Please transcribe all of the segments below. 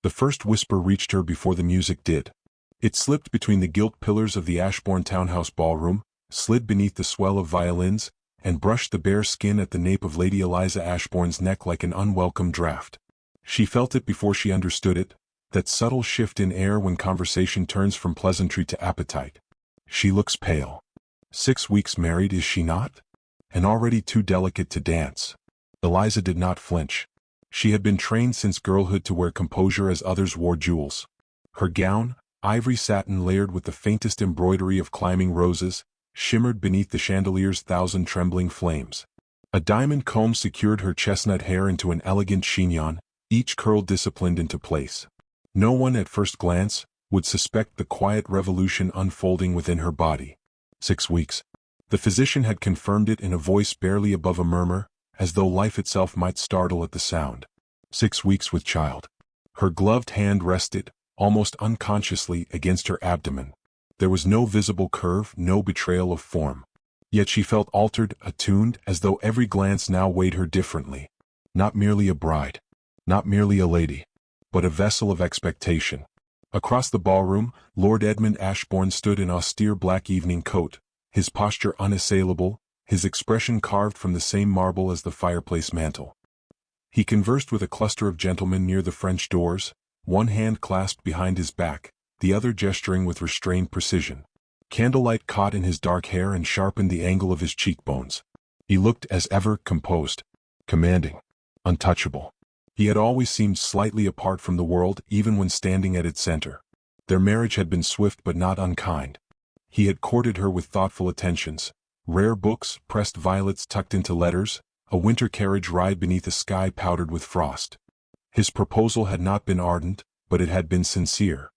The first whisper reached her before the music did. It slipped between the gilt pillars of the Ashbourne townhouse ballroom, slid beneath the swell of violins, and brushed the bare skin at the nape of Lady Eliza Ashbourne's neck like an unwelcome draught. She felt it before she understood it, that subtle shift in air when conversation turns from pleasantry to appetite. She looks pale. 6 weeks married, is she not? And already too delicate to dance. Eliza did not flinch. She had been trained since girlhood to wear composure as others wore jewels. Her gown, ivory satin layered with the faintest embroidery of climbing roses, shimmered beneath the chandelier's 1,000 trembling flames. A diamond comb secured her chestnut hair into an elegant chignon, each curl disciplined into place. No one at first glance would suspect the quiet revolution unfolding within her body. 6 weeks. The physician had confirmed it in a voice barely above a murmur, as though life itself might startle at the sound. 6 weeks with child. Her gloved hand rested, almost unconsciously, against her abdomen. There was no visible curve, no betrayal of form. Yet she felt altered, attuned, as though every glance now weighed her differently. Not merely a bride. Not merely a lady. But a vessel of expectation. Across the ballroom, Lord Edmund Ashbourne stood in austere black evening coat, his posture unassailable, his expression carved from the same marble as the fireplace mantel. He conversed with a cluster of gentlemen near the French doors, one hand clasped behind his back, the other gesturing with restrained precision. Candlelight caught in his dark hair and sharpened the angle of his cheekbones. He looked as ever composed, commanding, untouchable. He had always seemed slightly apart from the world even when standing at its center. Their marriage had been swift but not unkind. He had courted her with thoughtful attentions, rare books, pressed violets tucked into letters, a winter carriage ride beneath a sky powdered with frost. His proposal had not been ardent, but it had been sincere.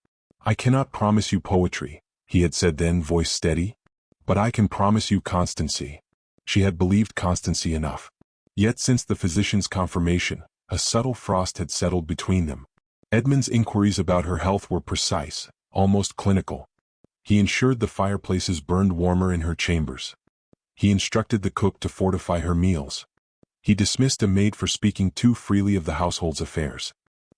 "I cannot promise you poetry," he had said then, voice steady. "But I can promise you constancy." She had believed constancy enough. Yet since the physician's confirmation, a subtle frost had settled between them. Edmund's inquiries about her health were precise, almost clinical. He ensured the fireplaces burned warmer in her chambers. He instructed the cook to fortify her meals. He dismissed a maid for speaking too freely of the household's affairs.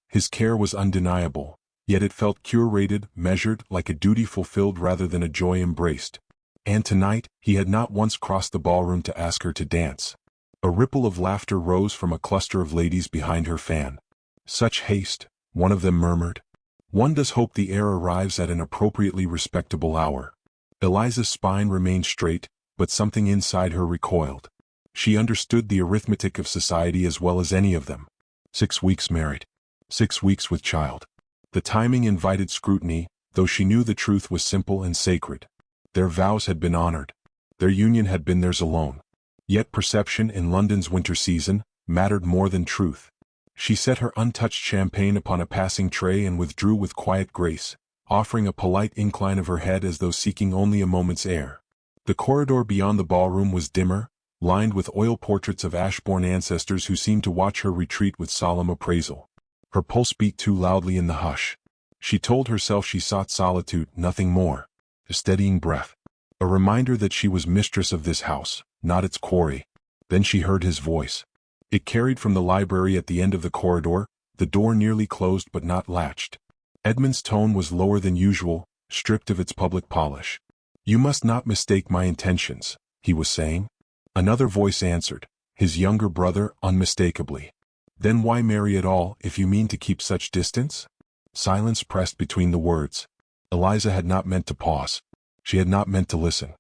His care was undeniable, yet it felt curated, measured, like a duty fulfilled rather than a joy embraced. And tonight, he had not once crossed the ballroom to ask her to dance. A ripple of laughter rose from a cluster of ladies behind her fan. "Such haste," one of them murmured. "One does hope the heir arrives at an appropriately respectable hour." Eliza's spine remained straight, but something inside her recoiled. She understood the arithmetic of society as well as any of them. 6 weeks married. 6 weeks with child. The timing invited scrutiny, though she knew the truth was simple and sacred. Their vows had been honored. Their union had been theirs alone. Yet perception in London's winter season mattered more than truth. She set her untouched champagne upon a passing tray and withdrew with quiet grace, offering a polite incline of her head as though seeking only a moment's air. The corridor beyond the ballroom was dimmer, lined with oil portraits of Ashbourne ancestors who seemed to watch her retreat with solemn appraisal. Her pulse beat too loudly in the hush. She told herself she sought solitude, nothing more. A steadying breath. A reminder that she was mistress of this house, not its quarry. Then she heard his voice. It carried from the library at the end of the corridor, the door nearly closed but not latched. Edmund's tone was lower than usual, stripped of its public polish. "You must not mistake my intentions," he was saying. Another voice answered, his younger brother, unmistakably. "Then why marry at all if you mean to keep such distance?" Silence pressed between the words. Eliza had not meant to pause. She had not meant to listen.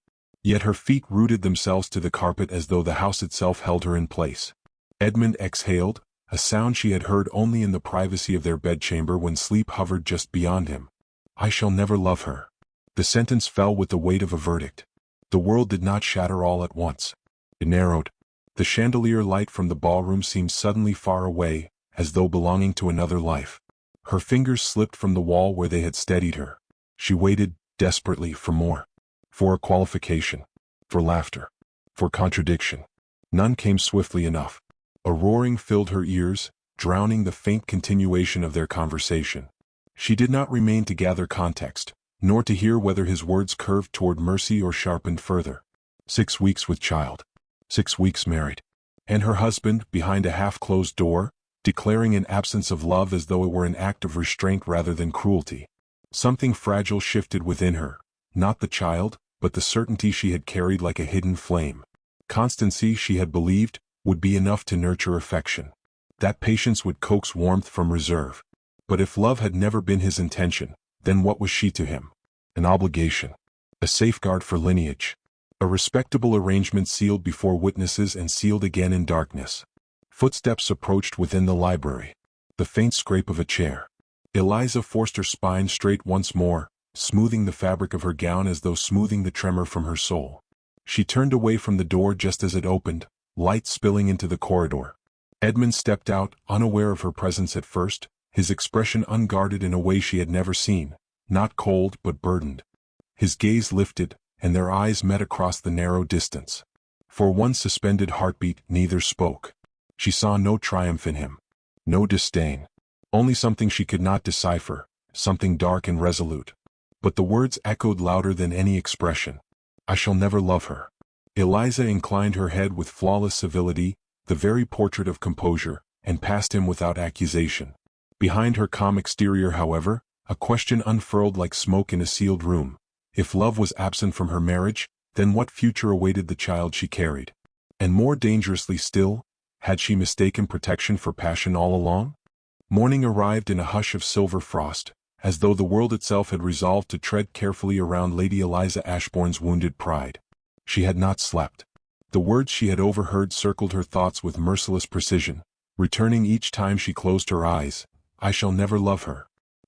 Yet her feet rooted themselves to the carpet as though the house itself held her in place. Edmund exhaled, a sound she had heard only in the privacy of their bedchamber when sleep hovered just beyond him. "I shall never love her." The sentence fell with the weight of a verdict. The world did not shatter all at once. It narrowed. The chandelier light from the ballroom seemed suddenly far away, as though belonging to another life. Her fingers slipped from the wall where they had steadied her. She waited, desperately, for more. For a qualification. For laughter. For contradiction. None came swiftly enough. A roaring filled her ears, drowning the faint continuation of their conversation. She did not remain to gather context, nor to hear whether his words curved toward mercy or sharpened further. 6 weeks with child. 6 weeks married. And her husband, behind a half-closed door, declaring an absence of love as though it were an act of restraint rather than cruelty. Something fragile shifted within her, not the child, but the certainty she had carried like a hidden flame. Constancy, she had believed, would be enough to nurture affection. That patience would coax warmth from reserve. But if love had never been his intention, then what was she to him? An obligation. A safeguard for lineage. A respectable arrangement sealed before witnesses and sealed again in darkness. Footsteps approached within the library. The faint scrape of a chair. Eliza forced her spine straight once more, smoothing the fabric of her gown as though smoothing the tremor from her soul. She turned away from the door just as it opened, light spilling into the corridor. Edmund stepped out, unaware of her presence at first, his expression unguarded in a way she had never seen, not cold but burdened. His gaze lifted, and their eyes met across the narrow distance. For one suspended heartbeat, neither spoke. She saw no triumph in him, no disdain, only something she could not decipher, something dark and resolute. But the words echoed louder than any expression. I shall never love her. Eliza inclined her head with flawless civility, the very portrait of composure, and passed him without accusation. Behind her calm exterior, however, a question unfurled like smoke in a sealed room. If love was absent from her marriage, then what future awaited the child she carried? And more dangerously still, had she mistaken protection for passion all along? Morning arrived in a hush of silver frost, as though the world itself had resolved to tread carefully around Lady Eliza Ashbourne's wounded pride. She had not slept. The words she had overheard circled her thoughts with merciless precision, returning each time she closed her eyes. I shall never love her.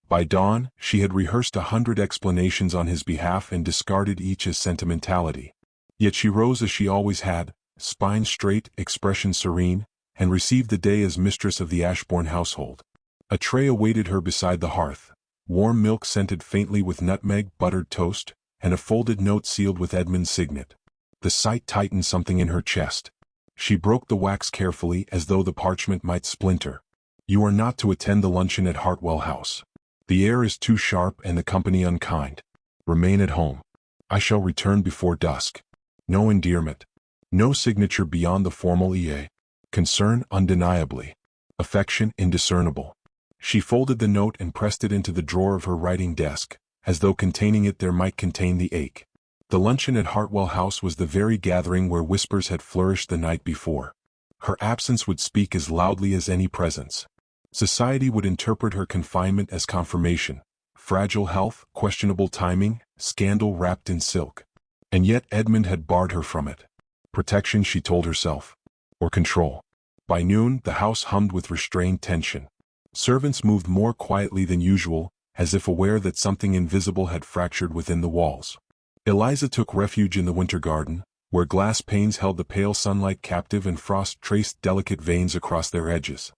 By dawn, she had rehearsed 100 explanations on his behalf and discarded each as sentimentality. Yet she rose as she always had, spine straight, expression serene, and received the day as mistress of the Ashbourne household. A tray awaited her beside the hearth, warm milk scented faintly with nutmeg, buttered toast, and a folded note sealed with Edmund's signet. The sight tightened something in her chest. She broke the wax carefully as though the parchment might splinter. You are not to attend the luncheon at Hartwell House. The air is too sharp and the company unkind. Remain at home. I shall return before dusk. No endearment. No signature beyond the formal EA. Concern undeniably. Affection indiscernible. She folded the note and pressed it into the drawer of her writing desk, as though containing it there might contain the ache. The luncheon at Hartwell House was the very gathering where whispers had flourished the night before. Her absence would speak as loudly as any presence. Society would interpret her confinement as confirmation, fragile health, questionable timing, scandal wrapped in silk. And yet Edmund had barred her from it. Protection, she told herself. Or control. By noon, the house hummed with restrained tension. Servants moved more quietly than usual, as if aware that something invisible had fractured within the walls. Eliza took refuge in the winter garden, where glass panes held the pale sunlight captive and frost traced delicate veins across their edges.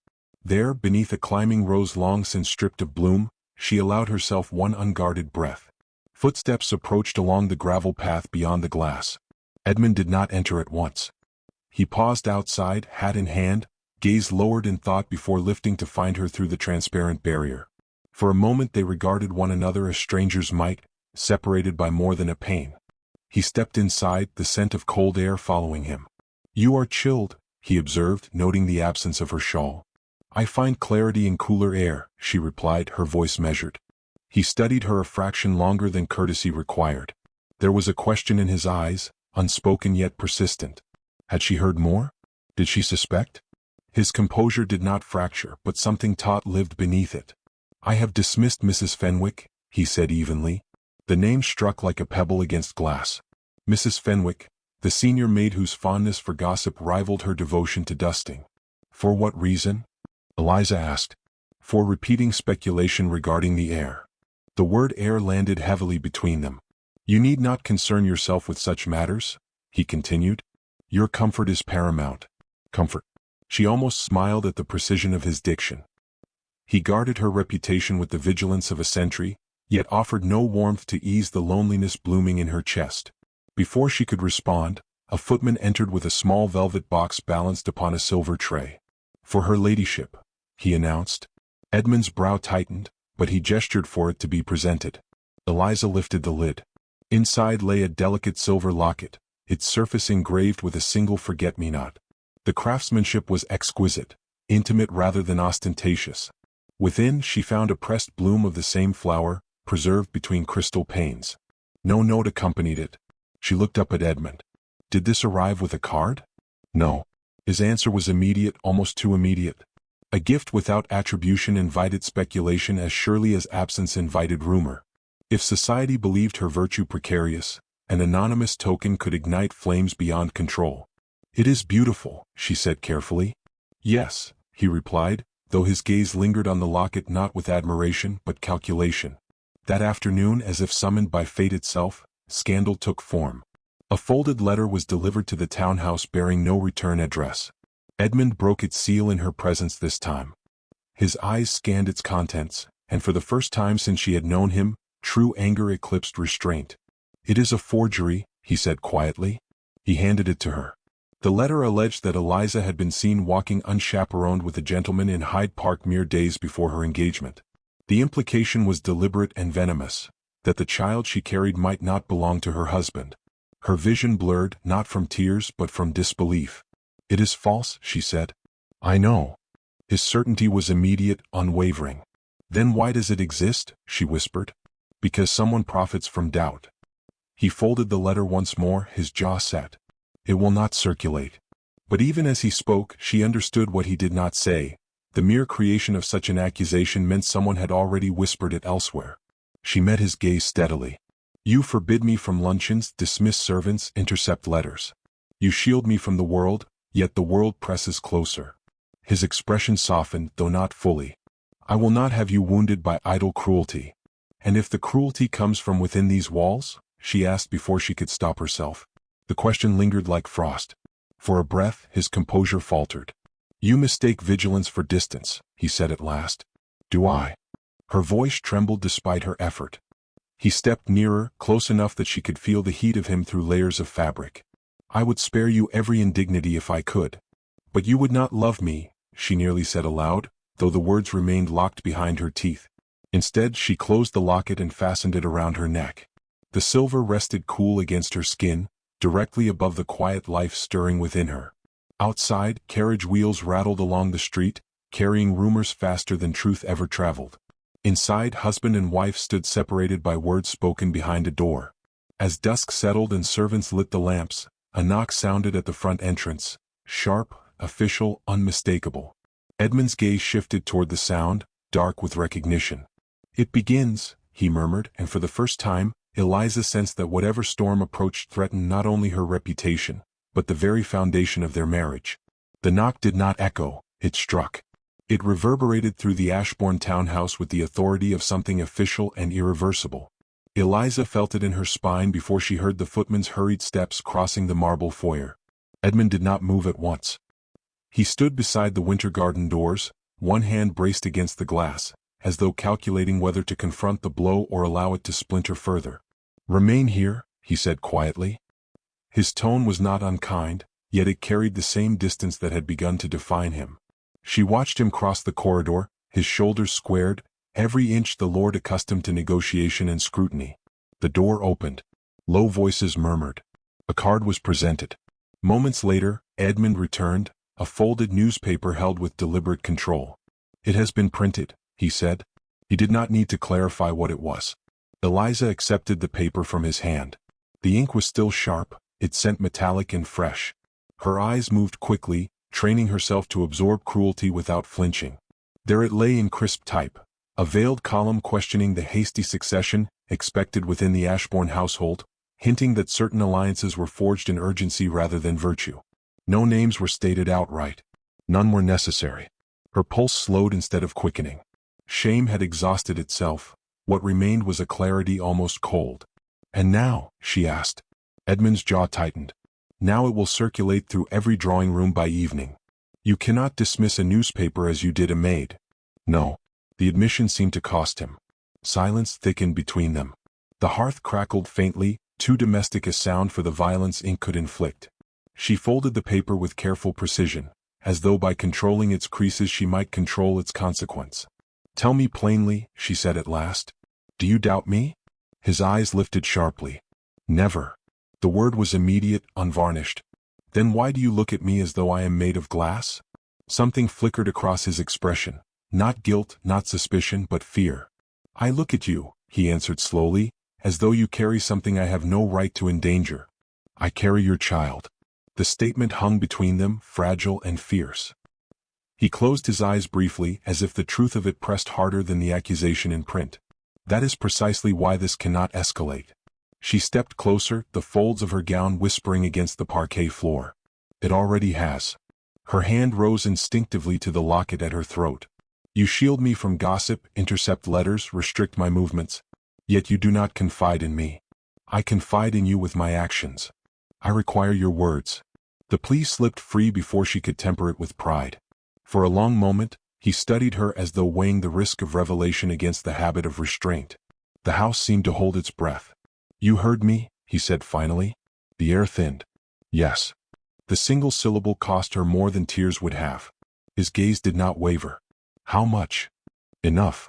There, beneath a climbing rose long since stripped of bloom, she allowed herself one unguarded breath. Footsteps approached along the gravel path beyond the glass. Edmund did not enter at once. He paused outside, hat in hand, gaze lowered in thought before lifting to find her through the transparent barrier. For a moment they regarded one another as strangers might, separated by more than a pane. He stepped inside, the scent of cold air following him. You are chilled, he observed, noting the absence of her shawl. I find clarity in cooler air, she replied, her voice measured. He studied her a fraction longer than courtesy required. There was a question in his eyes, unspoken yet persistent. Had she heard more? Did she suspect? His composure did not fracture, but something taut lived beneath it. I have dismissed Mrs. Fenwick, he said evenly. The name struck like a pebble against glass. Mrs. Fenwick, the senior maid whose fondness for gossip rivaled her devotion to dusting. For what reason? Eliza asked. For repeating speculation regarding the heir. The word heir landed heavily between them. You need not concern yourself with such matters, he continued. Your comfort is paramount. Comfort. She almost smiled at the precision of his diction. He guarded her reputation with the vigilance of a sentry, yet offered no warmth to ease the loneliness blooming in her chest. Before she could respond, a footman entered with a small velvet box balanced upon a silver tray. For her ladyship, he announced. Edmund's brow tightened, but he gestured for it to be presented. Eliza lifted the lid. Inside lay a delicate silver locket, its surface engraved with a single forget-me-not. The craftsmanship was exquisite, intimate rather than ostentatious. Within, she found a pressed bloom of the same flower, preserved between crystal panes. No note accompanied it. She looked up at Edmund. Did this arrive with a card? No. His answer was immediate, almost too immediate. A gift without attribution invited speculation as surely as absence invited rumor. If society believed her virtue precarious, an anonymous token could ignite flames beyond control. It is beautiful, she said carefully. Yes, he replied, though his gaze lingered on the locket not with admiration but calculation. That afternoon, as if summoned by fate itself, scandal took form. A folded letter was delivered to the townhouse bearing no return address. Edmund broke its seal in her presence this time. His eyes scanned its contents, and for the first time since she had known him, true anger eclipsed restraint. It is a forgery, he said quietly. He handed it to her. The letter alleged that Eliza had been seen walking unchaperoned with a gentleman in Hyde Park mere days before her engagement. The implication was deliberate and venomous, that the child she carried might not belong to her husband. Her vision blurred, not from tears but from disbelief. It is false, she said. I know. His certainty was immediate, unwavering. Then why does it exist? She whispered. Because someone profits from doubt. He folded the letter once more, his jaw set. It will not circulate. But even as he spoke, she understood what he did not say. The mere creation of such an accusation meant someone had already whispered it elsewhere. She met his gaze steadily. You forbid me from luncheons, dismiss servants, intercept letters. You shield me from the world, yet the world presses closer. His expression softened, though not fully. I will not have you wounded by idle cruelty. And if the cruelty comes from within these walls? She asked before she could stop herself. The question lingered like frost. For a breath, his composure faltered. You mistake vigilance for distance, he said at last. Do I? Her voice trembled despite her effort. He stepped nearer, close enough that she could feel the heat of him through layers of fabric. I would spare you every indignity if I could. But you would not love me, she nearly said aloud, though the words remained locked behind her teeth. Instead, she closed the locket and fastened it around her neck. The silver rested cool against her skin, directly above the quiet life stirring within her. Outside, carriage wheels rattled along the street, carrying rumors faster than truth ever traveled. Inside, husband and wife stood separated by words spoken behind a door. As dusk settled and servants lit the lamps, a knock sounded at the front entrance, sharp, official, unmistakable. Edmund's gaze shifted toward the sound, dark with recognition. It begins, he murmured, and for the first time, Eliza sensed that whatever storm approached threatened not only her reputation, but the very foundation of their marriage. The knock did not echo, it struck. It reverberated through the Ashbourne townhouse with the authority of something official and irreversible. Eliza felt it in her spine before she heard the footman's hurried steps crossing the marble foyer. Edmund did not move at once. He stood beside the winter garden doors, one hand braced against the glass, as though calculating whether to confront the blow or allow it to splinter further. Remain here, he said quietly. His tone was not unkind, yet it carried the same distance that had begun to define him. She watched him cross the corridor, his shoulders squared, every inch the lord accustomed to negotiation and scrutiny. The door opened. Low voices murmured. A card was presented. Moments later, Edmund returned, a folded newspaper held with deliberate control. It has been printed, he said. He did not need to clarify what it was. Eliza accepted the paper from his hand. The ink was still sharp, its scent metallic and fresh. Her eyes moved quickly, training herself to absorb cruelty without flinching. There it lay in crisp type, a veiled column questioning the hasty succession expected within the Ashbourne household, hinting that certain alliances were forged in urgency rather than virtue. No names were stated outright. None were necessary. Her pulse slowed instead of quickening. Shame had exhausted itself. What remained was a clarity almost cold. And now, she asked. Edmund's jaw tightened. Now it will circulate through every drawing room by evening. You cannot dismiss a newspaper as you did a maid. No. The admission seemed to cost him. Silence thickened between them. The hearth crackled faintly, too domestic a sound for the violence ink could inflict. She folded the paper with careful precision, as though by controlling its creases she might control its consequence. Tell me plainly, she said at last. Do you doubt me? His eyes lifted sharply. Never. The word was immediate, unvarnished. Then why do you look at me as though I am made of glass? Something flickered across his expression. Not guilt, not suspicion, but fear. "I look at you," he answered slowly, "as though you carry something I have no right to endanger." "I carry your child." The statement hung between them, fragile and fierce. He closed his eyes briefly, as if the truth of it pressed harder than the accusation in print. "That is precisely why this cannot escalate." She stepped closer, the folds of her gown whispering against the parquet floor. "It already has." Her hand rose instinctively to the locket at her throat. "You shield me from gossip, intercept letters, restrict my movements. Yet you do not confide in me. I confide in you with my actions. I require your words." The plea slipped free before she could temper it with pride. For a long moment, he studied her as though weighing the risk of revelation against the habit of restraint. The house seemed to hold its breath. "You heard me," he said finally. The air thinned. "Yes." The single syllable cost her more than tears would have. His gaze did not waver. "How much?" "Enough."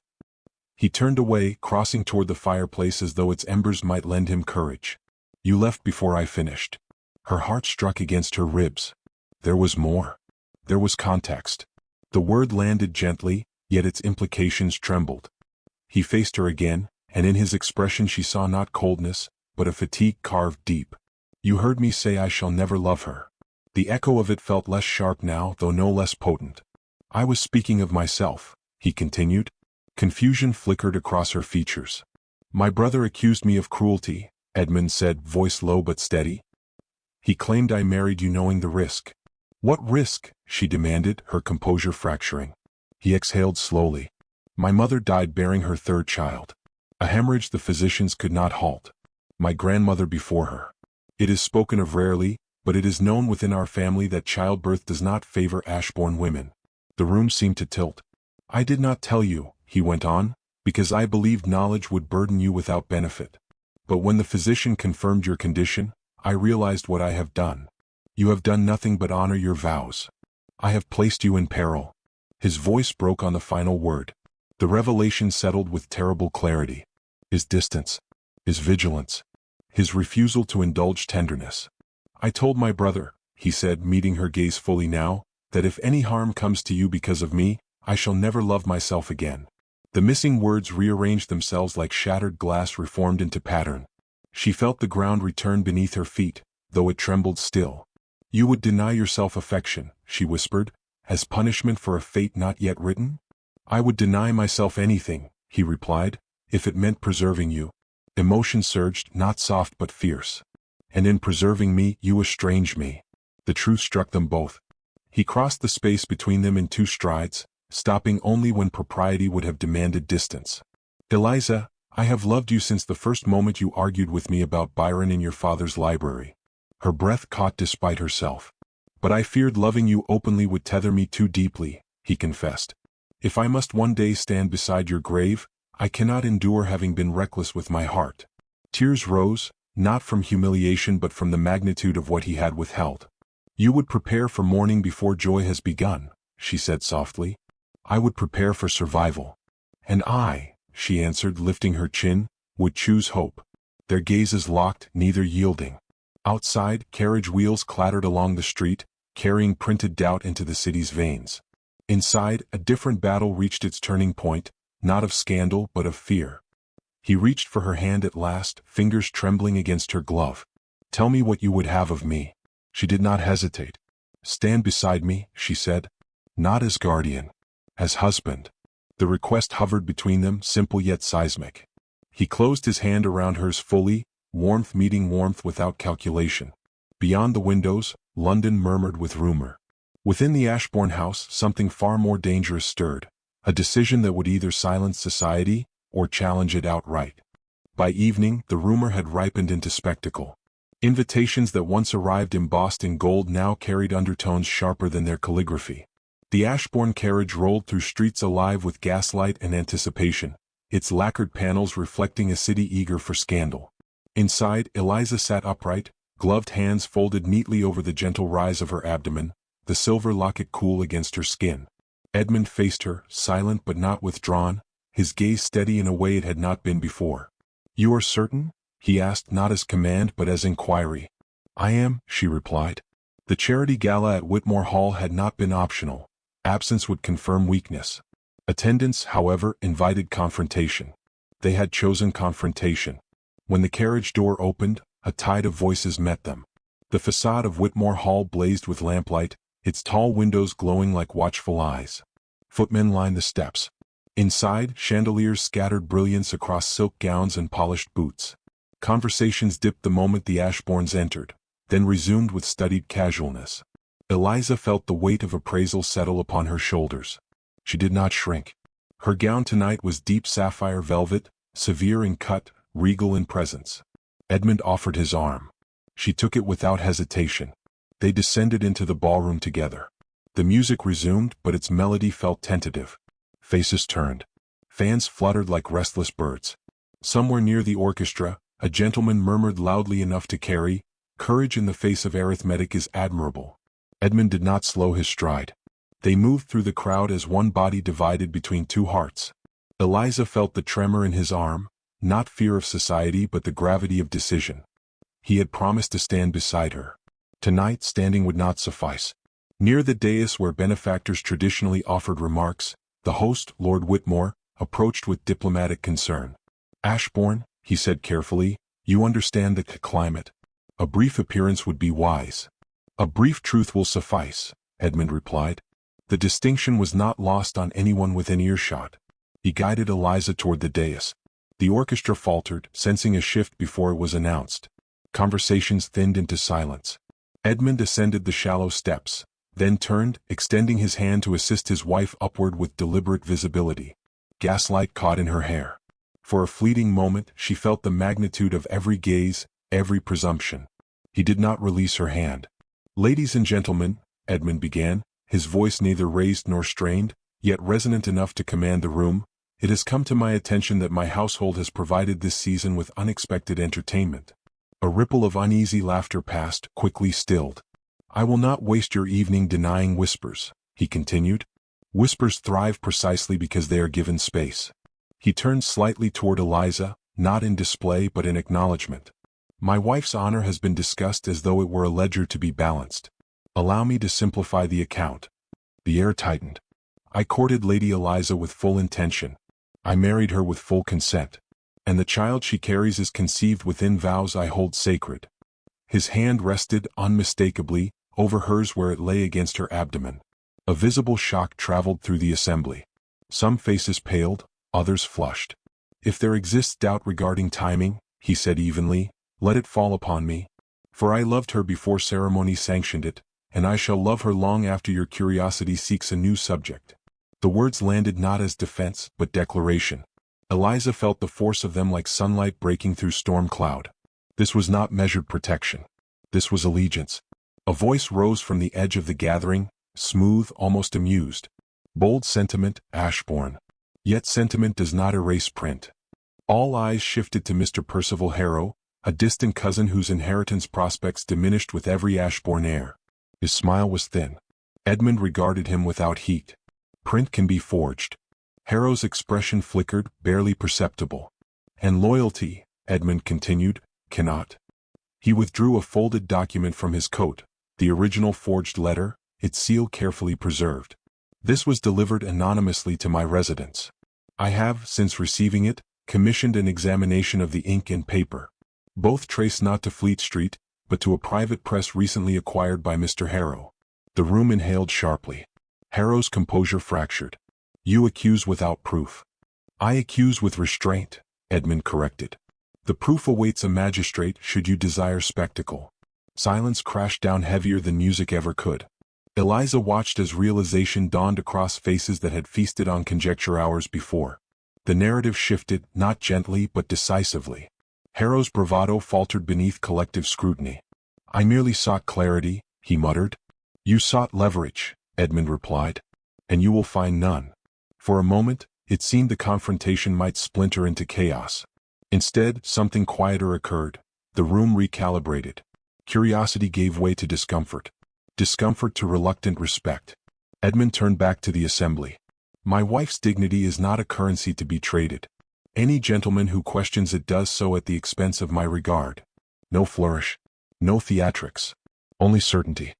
He turned away, crossing toward the fireplace as though its embers might lend him courage. "You left before I finished." Her heart struck against her ribs. There was more. There was context. The word landed gently, yet its implications trembled. He faced her again, and in his expression she saw not coldness, but a fatigue carved deep. "You heard me say I shall never love her." The echo of it felt less sharp now, though no less potent. "I was speaking of myself," he continued. Confusion flickered across her features. "My brother accused me of cruelty," Edmund said, voice low but steady. "He claimed I married you knowing the risk." "What risk?" she demanded, her composure fracturing. He exhaled slowly. "My mother died bearing her third child. A hemorrhage the physicians could not halt. My grandmother before her. It is spoken of rarely, but it is known within our family that childbirth does not favor Ashbourne women." The room seemed to tilt. "I did not tell you," he went on, "because I believed knowledge would burden you without benefit. But when the physician confirmed your condition, I realized what I have done. You have done nothing but honor your vows. I have placed you in peril." His voice broke on the final word. The revelation settled with terrible clarity. His distance. His vigilance. His refusal to indulge tenderness. "I told my brother," he said, meeting her gaze fully now, "that if any harm comes to you because of me, I shall never love myself again." The missing words rearranged themselves like shattered glass reformed into pattern. She felt the ground return beneath her feet, though it trembled still. "You would deny yourself affection," she whispered, "as punishment for a fate not yet written?" "I would deny myself anything," he replied, "if it meant preserving you." Emotion surged, not soft but fierce. "And in preserving me, you estrange me." The truth struck them both. He crossed the space between them in 2 strides, stopping only when propriety would have demanded distance. "Eliza, I have loved you since the first moment you argued with me about Byron in your father's library." Her breath caught despite herself. "But I feared loving you openly would tether me too deeply," he confessed. "If I must one day stand beside your grave, I cannot endure having been reckless with my heart." Tears rose, not from humiliation but from the magnitude of what he had withheld. "You would prepare for mourning before joy has begun," she said softly. "I would prepare for survival." "And I," she answered, lifting her chin, "would choose hope." Their gazes locked, neither yielding. Outside, carriage wheels clattered along the street, carrying printed doubt into the city's veins. Inside, a different battle reached its turning point, not of scandal but of fear. He reached for her hand at last, fingers trembling against her glove. "Tell me what you would have of me." She did not hesitate. "Stand beside me," she said. "Not as guardian. As husband." The request hovered between them, simple yet seismic. He closed his hand around hers fully, warmth meeting warmth without calculation. Beyond the windows, London murmured with rumor. Within the Ashbourne house, something far more dangerous stirred, a decision that would either silence society or challenge it outright. By evening, the rumor had ripened into spectacle. Invitations that once arrived embossed in gold now carried undertones sharper than their calligraphy. The Ashbourne carriage rolled through streets alive with gaslight and anticipation, its lacquered panels reflecting a city eager for scandal. Inside, Eliza sat upright, gloved hands folded neatly over the gentle rise of her abdomen, the silver locket cool against her skin. Edmund faced her, silent but not withdrawn, his gaze steady in a way it had not been before. "You are certain?" he asked, not as command but as inquiry. "I am," she replied. The charity gala at Whitmore Hall had not been optional. Absence would confirm weakness. Attendance, however, invited confrontation. They had chosen confrontation. When the carriage door opened, a tide of voices met them. The facade of Whitmore Hall blazed with lamplight, its tall windows glowing like watchful eyes. Footmen lined the steps. Inside, chandeliers scattered brilliance across silk gowns and polished boots. Conversations dipped the moment the Ashbournes entered, then resumed with studied casualness. Eliza felt the weight of appraisal settle upon her shoulders. She did not shrink. Her gown tonight was deep sapphire velvet, severe in cut, regal in presence. Edmund offered his arm. She took it without hesitation. They descended into the ballroom together. The music resumed, but its melody felt tentative. Faces turned. Fans fluttered like restless birds. Somewhere near the orchestra, a gentleman murmured loudly enough to carry, "Courage in the face of arithmetic is admirable." Edmund did not slow his stride. They moved through the crowd as one body divided between two hearts. Eliza felt the tremor in his arm, not fear of society but the gravity of decision. He had promised to stand beside her. Tonight standing would not suffice. Near the dais where benefactors traditionally offered remarks, the host, Lord Whitmore, approached with diplomatic concern. "Ashbourne," he said carefully, "you understand the climate. A brief appearance would be wise." "A brief truth will suffice," Edmund replied. The distinction was not lost on anyone within earshot. He guided Eliza toward the dais. The orchestra faltered, sensing a shift before it was announced. Conversations thinned into silence. Edmund ascended the shallow steps, then turned, extending his hand to assist his wife upward with deliberate visibility. Gaslight caught in her hair. For a fleeting moment she felt the magnitude of every gaze, every presumption. He did not release her hand. "Ladies and gentlemen," Edmund began, his voice neither raised nor strained, yet resonant enough to command the room, "it has come to my attention that my household has provided this season with unexpected entertainment." A ripple of uneasy laughter passed, quickly stilled. "I will not waste your evening denying whispers," he continued. "Whispers thrive precisely because they are given space." He turned slightly toward Eliza, not in display but in acknowledgement. "My wife's honor has been discussed as though it were a ledger to be balanced. Allow me to simplify the account." The air tightened. "I courted Lady Eliza with full intention. I married her with full consent. And the child she carries is conceived within vows I hold sacred." His hand rested, unmistakably, over hers where it lay against her abdomen. A visible shock traveled through the assembly. Some faces paled, others flushed. "If there exists doubt regarding timing," he said evenly, "let it fall upon me. For I loved her before ceremony sanctioned it, and I shall love her long after your curiosity seeks a new subject." The words landed not as defense, but declaration. Eliza felt the force of them like sunlight breaking through storm cloud. This was not measured protection. This was allegiance. A voice rose from the edge of the gathering, smooth, almost amused. "Bold sentiment, Ashbourne. Yet sentiment does not erase print." All eyes shifted to Mr. Percival Harrow, a distant cousin whose inheritance prospects diminished with every Ashbourne heir. His smile was thin. Edmund regarded him without heat. "Print can be forged." Harrow's expression flickered, barely perceptible. "And loyalty," Edmund continued, "cannot." He withdrew a folded document from his coat, the original forged letter, its seal carefully preserved. "This was delivered anonymously to my residence. I have, since receiving it, commissioned an examination of the ink and paper. Both trace not to Fleet Street, but to a private press recently acquired by Mr. Harrow." The room inhaled sharply. Harrow's composure fractured. "You accuse without proof." "I accuse with restraint," Edmund corrected. "The proof awaits a magistrate should you desire spectacle." Silence crashed down heavier than music ever could. Eliza watched as realization dawned across faces that had feasted on conjecture hours before. The narrative shifted, not gently but decisively. Harrow's bravado faltered beneath collective scrutiny. "I merely sought clarity," he muttered. "You sought leverage," Edmund replied. "And you will find none." For a moment, it seemed the confrontation might splinter into chaos. Instead, something quieter occurred. The room recalibrated. Curiosity gave way to discomfort. Discomfort to reluctant respect. Edmund turned back to the assembly. "My wife's dignity is not a currency to be traded. Any gentleman who questions it does so at the expense of my regard. No flourish. No theatrics. Only certainty."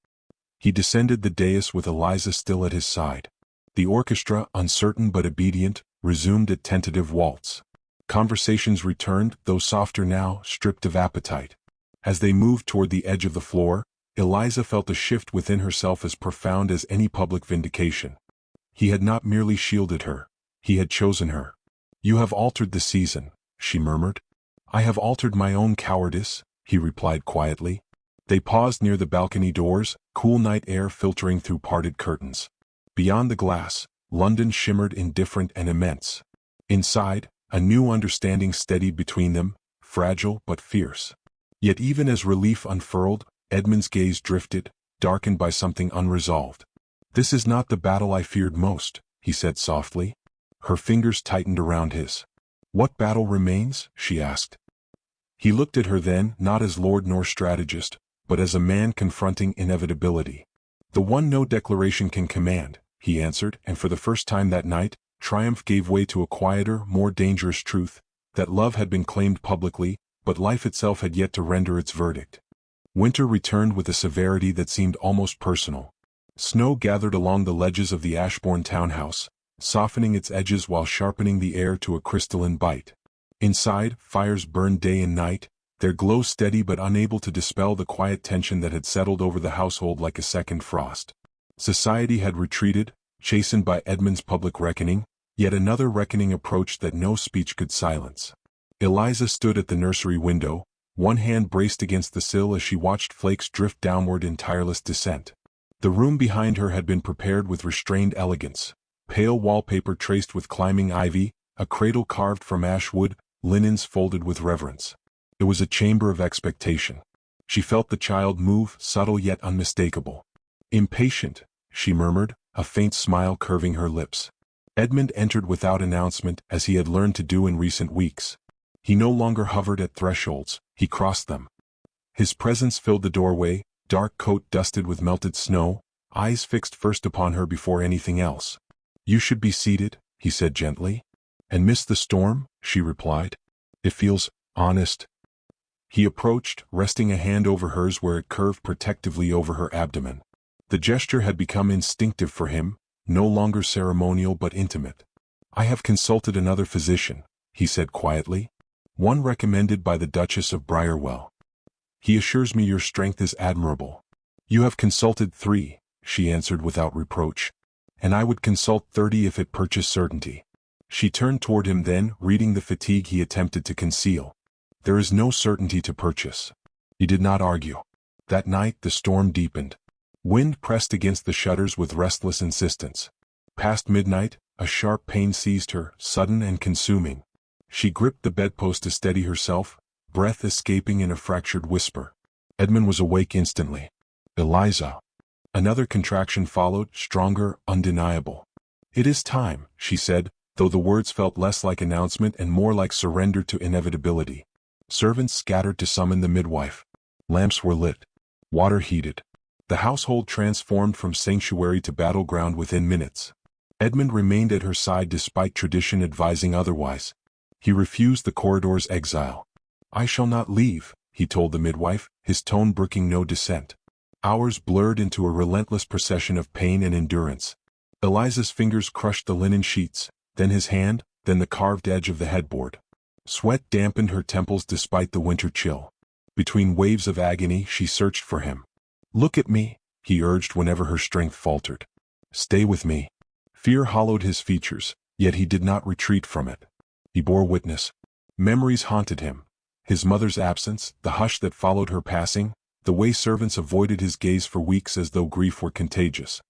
He descended the dais with Eliza still at his side. The orchestra, uncertain but obedient, resumed a tentative waltz. Conversations returned, though softer now, stripped of appetite. As they moved toward the edge of the floor, Eliza felt a shift within herself as profound as any public vindication. He had not merely shielded her. He had chosen her. "You have altered the season," she murmured. "I have altered my own cowardice," he replied quietly. They paused near the balcony doors, cool night air filtering through parted curtains. Beyond the glass, London shimmered indifferent and immense. Inside, a new understanding steadied between them, fragile but fierce. Yet even as relief unfurled, Edmund's gaze drifted, darkened by something unresolved. "This is not the battle I feared most," he said softly. Her fingers tightened around his. "What battle remains?" she asked. He looked at her then, not as lord nor strategist, but as a man confronting inevitability. "The one no declaration can command," he answered, and for the first time that night, triumph gave way to a quieter, more dangerous truth, that love had been claimed publicly, but life itself had yet to render its verdict. Winter returned with a severity that seemed almost personal. Snow gathered along the ledges of the Ashbourne townhouse, softening its edges while sharpening the air to a crystalline bite. Inside, fires burned day and night, their glow steady but unable to dispel the quiet tension that had settled over the household like a second frost. Society had retreated, chastened by Edmund's public reckoning, yet another reckoning approached that no speech could silence. Eliza stood at the nursery window, one hand braced against the sill as she watched flakes drift downward in tireless descent. The room behind her had been prepared with restrained elegance, pale wallpaper traced with climbing ivy, a cradle carved from ash wood, linens folded with reverence. It was a chamber of expectation. She felt the child move, subtle yet unmistakable. "Impatient," she murmured, a faint smile curving her lips. Edmund entered without announcement, as he had learned to do in recent weeks. He no longer hovered at thresholds, he crossed them. His presence filled the doorway, dark coat dusted with melted snow, eyes fixed first upon her before anything else. "You should be seated," he said gently. "And miss the storm?" she replied. "It feels honest." He approached, resting a hand over hers where it curved protectively over her abdomen. The gesture had become instinctive for him, no longer ceremonial but intimate. "I have consulted another physician," he said quietly. "One recommended by the Duchess of Briarwell. He assures me your strength is admirable." "You have consulted 3, she answered without reproach. "And I would consult 30 if it purchased certainty." She turned toward him then, reading the fatigue he attempted to conceal. "There is no certainty to purchase." He did not argue. That night the storm deepened. Wind pressed against the shutters with restless insistence. Past midnight, a sharp pain seized her, sudden and consuming. She gripped the bedpost to steady herself, breath escaping in a fractured whisper. Edmund was awake instantly. "Eliza." Another contraction followed, stronger, undeniable. "It is time," she said, though the words felt less like announcement and more like surrender to inevitability. Servants scattered to summon the midwife. Lamps were lit. Water heated. The household transformed from sanctuary to battleground within minutes. Edmund remained at her side despite tradition advising otherwise. He refused the corridor's exile. "I shall not leave," he told the midwife, his tone brooking no dissent. Hours blurred into a relentless procession of pain and endurance. Eliza's fingers crushed the linen sheets, then his hand, then the carved edge of the headboard. Sweat dampened her temples despite the winter chill. Between waves of agony she searched for him. "Look at me," he urged whenever her strength faltered. "Stay with me." Fear hollowed his features, yet he did not retreat from it. He bore witness. Memories haunted him. His mother's absence, the hush that followed her passing, the way servants avoided his gaze for weeks as though grief were contagious.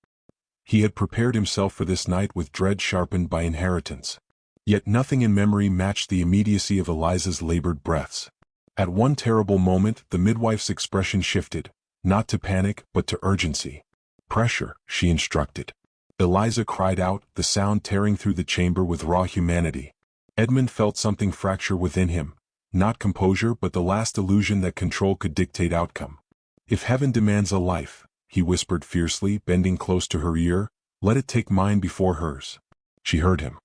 He had prepared himself for this night with dread sharpened by inheritance. Yet nothing in memory matched the immediacy of Eliza's labored breaths. At one terrible moment the midwife's expression shifted, not to panic but to urgency. "Pressure," she instructed. Eliza cried out, the sound tearing through the chamber with raw humanity. Edmund felt something fracture within him, not composure but the last illusion that control could dictate outcome. "If heaven demands a life," he whispered fiercely, bending close to her ear, "let it take mine before hers." She heard him.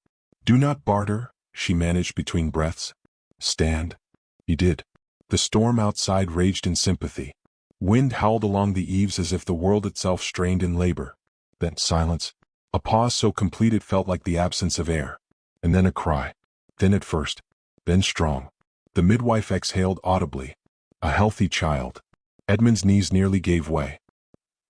"Do not barter," she managed between breaths. "Stand." He did. The storm outside raged in sympathy. Wind howled along the eaves as if the world itself strained in labor. Then silence. A pause so complete it felt like the absence of air. And then a cry. Thin at first, then strong. The midwife exhaled audibly. A healthy child. Edmund's knees nearly gave way.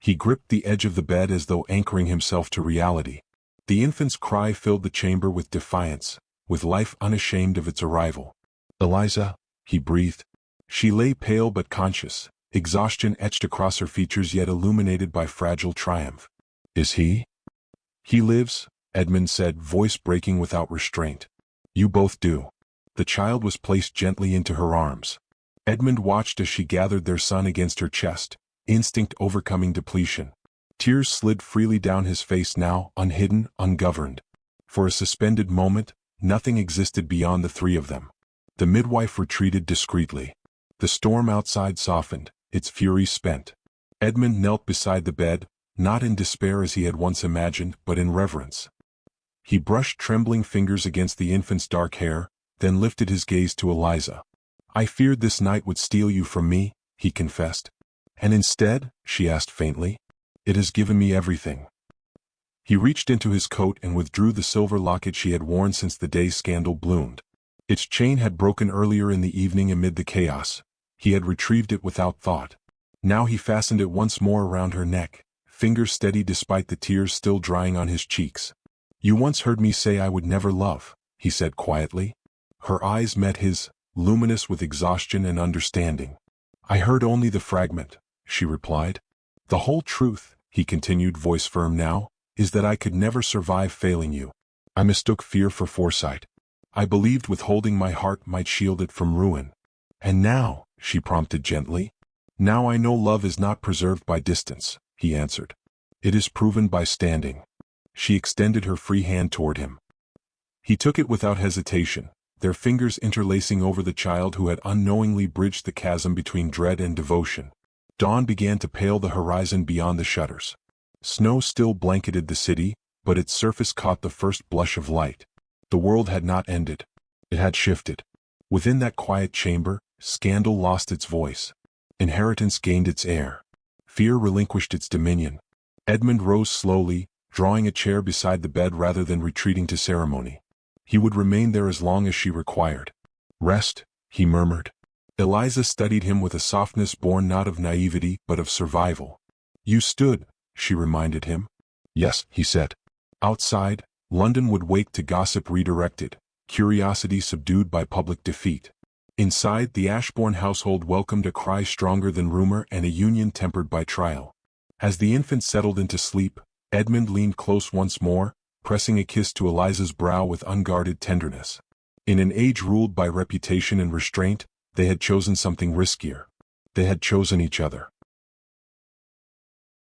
He gripped the edge of the bed as though anchoring himself to reality. The infant's cry filled the chamber with defiance, with life unashamed of its arrival. "Eliza," he breathed. She lay pale but conscious, exhaustion etched across her features yet illuminated by fragile triumph. "Is he?" "He lives," Edmund said, voice breaking without restraint. "You both do." The child was placed gently into her arms. Edmund watched as she gathered their son against her chest, instinct overcoming depletion. Tears slid freely down his face now, unhidden, ungoverned. For a suspended moment, nothing existed beyond the three of them. The midwife retreated discreetly. The storm outside softened, its fury spent. Edmund knelt beside the bed, not in despair as he had once imagined, but in reverence. He brushed trembling fingers against the infant's dark hair, then lifted his gaze to Eliza. "I feared this night would steal you from me," he confessed. "And instead," she asked faintly, "it has given me everything." He reached into his coat and withdrew the silver locket she had worn since the day scandal bloomed. Its chain had broken earlier in the evening amid the chaos. He had retrieved it without thought. Now he fastened it once more around her neck, fingers steady despite the tears still drying on his cheeks. "You once heard me say I would never love," he said quietly. Her eyes met his, luminous with exhaustion and understanding. "I heard only the fragment," she replied. "The whole truth," he continued, voice firm now, "is that I could never survive failing you. I mistook fear for foresight. I believed withholding my heart might shield it from ruin. And now," she prompted gently. "Now I know love is not preserved by distance," he answered. "It is proven by standing." She extended her free hand toward him. He took it without hesitation, their fingers interlacing over the child who had unknowingly bridged the chasm between dread and devotion. Dawn began to pale the horizon beyond the shutters. Snow still blanketed the city, but its surface caught the first blush of light. The world had not ended. It had shifted. Within that quiet chamber, scandal lost its voice. Inheritance gained its air. Fear relinquished its dominion. Edmund rose slowly, drawing a chair beside the bed rather than retreating to ceremony. He would remain there as long as she required. "Rest," he murmured. Eliza studied him with a softness born not of naivety but of survival. "You stood," she reminded him. "Yes," he said. Outside, London would wake to gossip redirected, curiosity subdued by public defeat. Inside, the Ashbourne household welcomed a cry stronger than rumor and a union tempered by trial. As the infant settled into sleep, Edmund leaned close once more, pressing a kiss to Eliza's brow with unguarded tenderness. In an age ruled by reputation and restraint, they had chosen something riskier. They had chosen each other.